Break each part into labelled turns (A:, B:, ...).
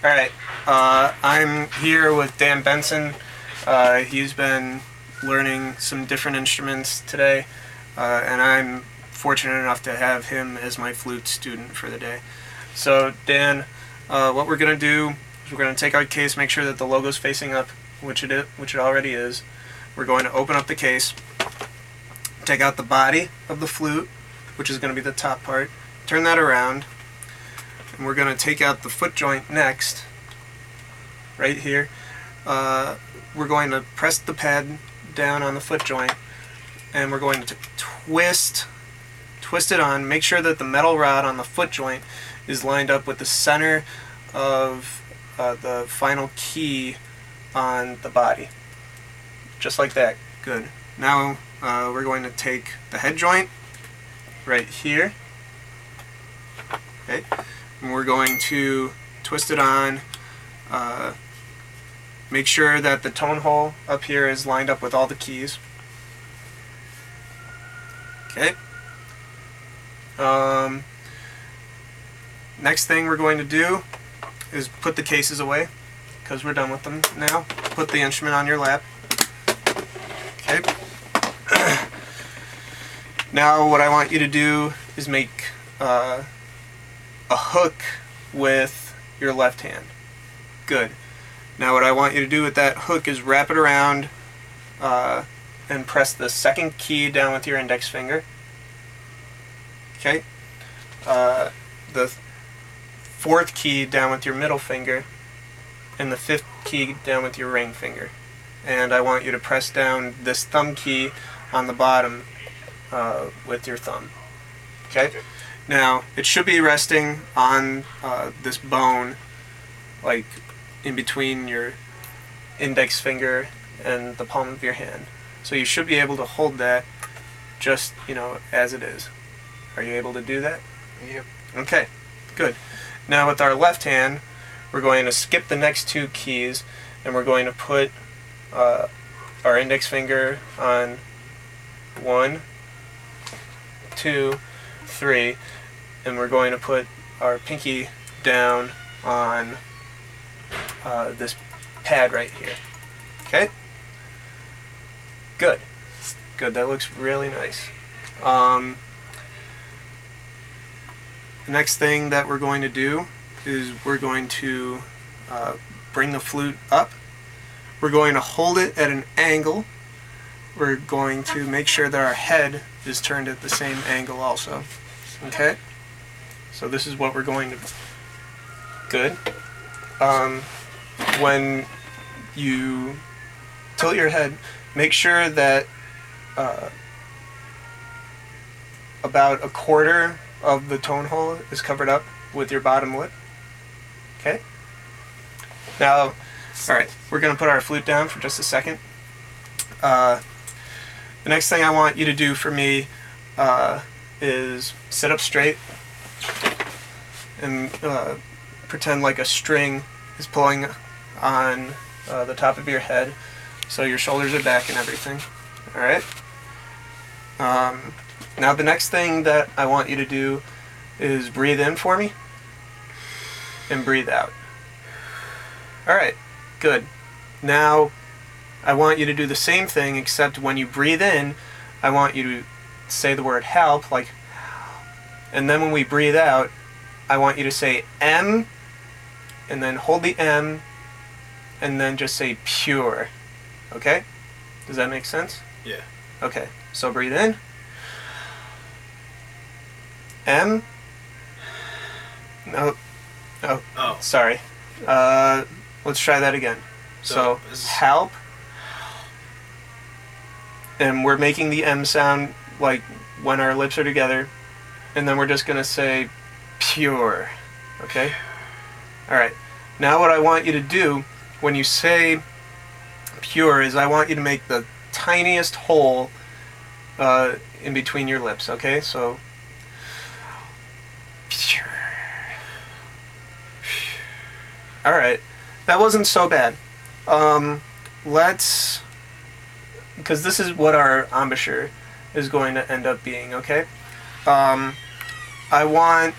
A: Alright, I'm here with Dan Benson. He's been learning some different instruments today, and I'm fortunate enough to have him as my flute student for the day. So Dan, what we're going to do is we're going to take our case, make sure that the logo's facing up, which it already is. We're going to open up the case, take out the body of the flute, which is going to be the top part, turn that around, and we're going to take out the foot joint next, right here. We're going to press the pad down on the foot joint, and we're going to twist it on. Make sure that the metal rod on the foot joint is lined up with the center of the final key on the body. Just like that. Good. Now we're going to take the head joint right here. Okay. And we're going to twist it on. Make sure that the tone hole up here is lined up with all the keys. Okay. Next thing we're going to do is put the cases away, because we're done with them now. Put the instrument on your lap. Okay. Now what I want you to do is make a hook with your left hand. Good. Now what I want you to do with that hook is wrap it around and press the second key down with your index finger. Okay. The fourth key down with your middle finger, and the fifth key down with your ring finger. And I want you to press down this thumb key on the bottom with your thumb. Okay? Now, it should be resting on this bone, like in between your index finger and the palm of your hand. So you should be able to hold that just, as it is. Are you able to do that?
B: Yep.
A: Okay, good. Now with our left hand, we're going to skip the next two keys, and we're going to put our index finger on 1, 2, 3, and we're going to put our pinky down on this pad right here. Okay? Good. Good, that looks really nice. The next thing that we're going to do is we're going to bring the flute up. We're going to hold it at an angle. We're going to make sure that our head is turned at the same angle also. Okay? So this is what we're going to do. Good. When you tilt your head, make sure that about a quarter of the tone hole is covered up with your bottom lip. Okay? Now, alright, we're going to put our flute down for just a second. The next thing I want you to do for me is sit up straight and pretend like a string is pulling on the top of your head, so your shoulders are back and everything. Alright? Now the next thing that I want you to do is breathe in for me and breathe out. Alright, good. Now I want you to do the same thing, except when you breathe in, I want you to say the word help, like, and then when we breathe out, I want you to say M, and then hold the M, and then just say pure. Okay? Does that make sense?
B: Yeah.
A: Okay, so breathe in. M. No. Oh. Sorry. Let's try that again. So help. And we're making the M sound like when our lips are together. And then we're just going to say pure. Okay? Alright. Now what I want you to do when you say pure is I want you to make the tiniest hole in between your lips. Okay? So pure. Alright. That wasn't so bad. Because this is what our embouchure is going to end up being, okay? I want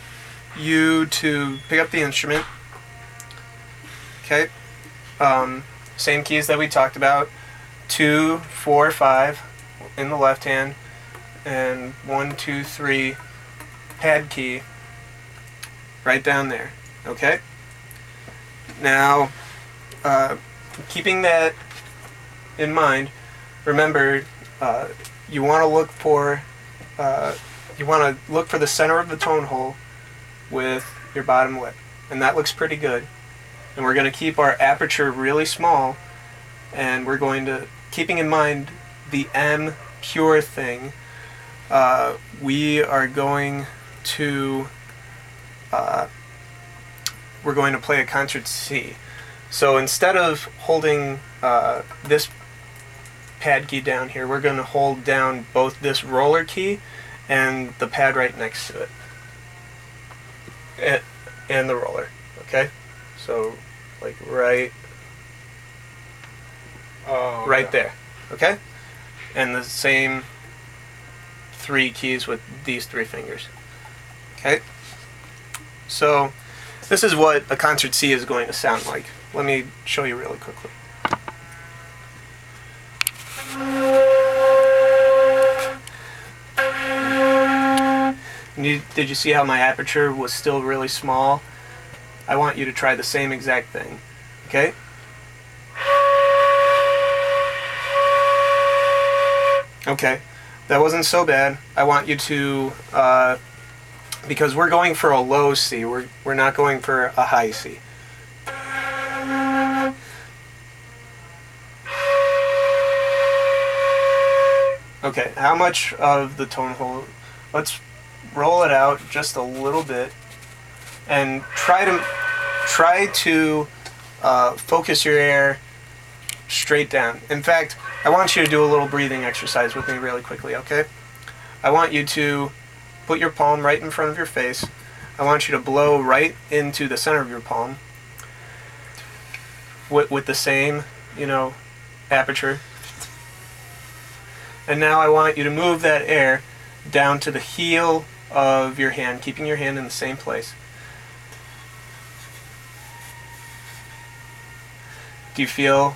A: you to pick up the instrument, Okay. Same keys that we talked about. 2, 4, 5 in the left hand, and 1, 2, 3 pad key right down there. Okay. Now, keeping that in mind, remember you want to look for the center of the tone hole with your bottom lip, and that looks pretty good. And we're going to keep our aperture really small, and we're going to, keeping in mind the M pure thing, we're going to play a concert C. So instead of holding this pad key down here, we're going to hold down both this roller key and the pad right next to it, and the roller. Okay, so like right there. Okay, and the same 3 keys with these 3 fingers. Okay, so this is what a concert C is going to sound like. Let me show you really quickly. Did you see how my aperture was still really small? I want you to try the same exact thing. Okay? Okay, that wasn't so bad. I want you to, because we're going for a low C, we're not going for a high C. Okay, how much of the tone hole? Let's roll it out just a little bit, and try to focus your air straight down. In fact, I want you to do a little breathing exercise with me really quickly, okay? I want you to put your palm right in front of your face. I want you to blow right into the center of your palm with the same, aperture. And now I want you to move that air down to the heel of your hand, keeping your hand in the same place. Do you feel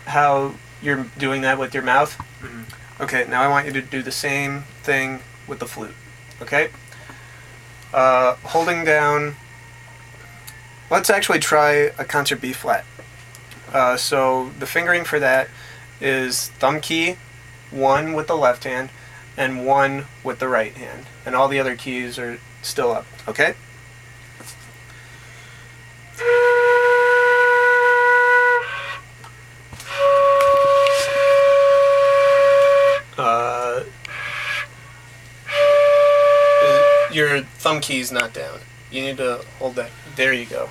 A: how you're doing that with your mouth? Mm-hmm. Okay, now I want you to do the same thing with the flute. Okay? Holding down, let's actually try a concert B flat. So the fingering for that is thumb key, 1 with the left hand, and 1 with the right hand. And all the other keys are still up. Okay? Your thumb key's not down. You need to hold that. There you go.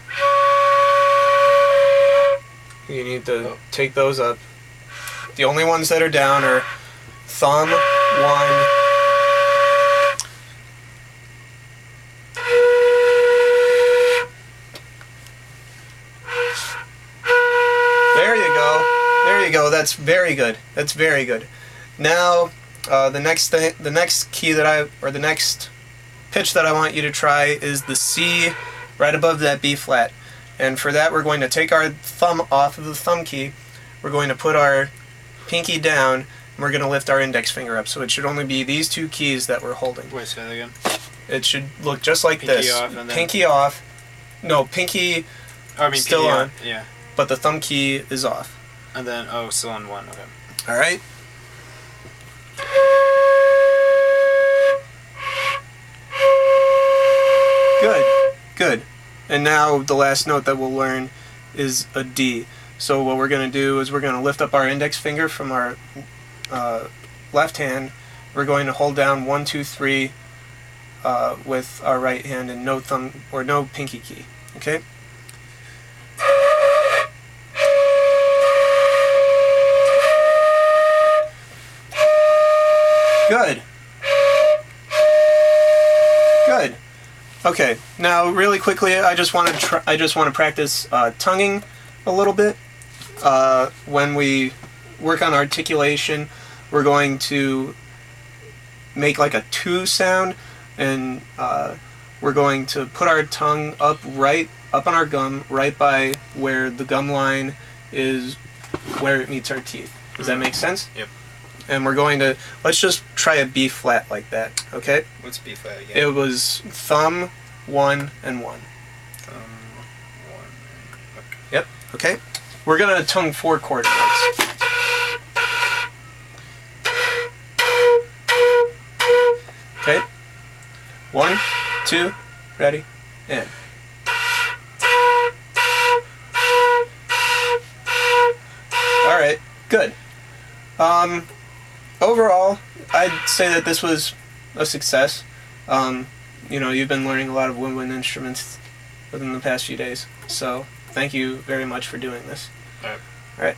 A: You need to take those up. The only ones that are down are thumb, 1. There you go. There you go. That's very good. That's very good. Now, the next key the next pitch that I want you to try is the C right above that B flat. And for that, we're going to take our thumb off of the thumb key. We're going to put our pinky down, and we're going to lift our index finger up. So it should only be these 2 keys that we're holding.
B: Wait, say that again.
A: It should look just like
B: pinky
A: this.
B: Off and then...
A: Pinky off. No, pinky still on.
B: Yeah.
A: But the thumb key is off.
B: And then, still on 1. Okay.
A: All right. Good, good. And now the last note that we'll learn is a D. So what we're going to do is we're going to lift up our index finger from our left hand. We're going to hold down 1, 2, 3 with our right hand and no thumb or no pinky key. Okay? Good. Good. Okay. Now, really quickly, I just want to practice tonguing a little bit. When we work on articulation, we're going to make like a 2 sound, and we're going to put our tongue up on our gum, right by where the gum line is where it meets our teeth. Does that make sense?
B: Yep.
A: And we're going to, let's just try a B flat like that, okay?
B: What's B flat again?
A: It was thumb, 1, and 1.
B: Thumb, 1, okay.
A: Yep, okay? We're going to tongue 4 chord notes. Okay? 1, 2, ready, and. Alright, good. Overall, I'd say that this was a success. You've been learning a lot of woodwind instruments within the past few days, so thank you very much for doing this.
B: Alright.
A: Alright.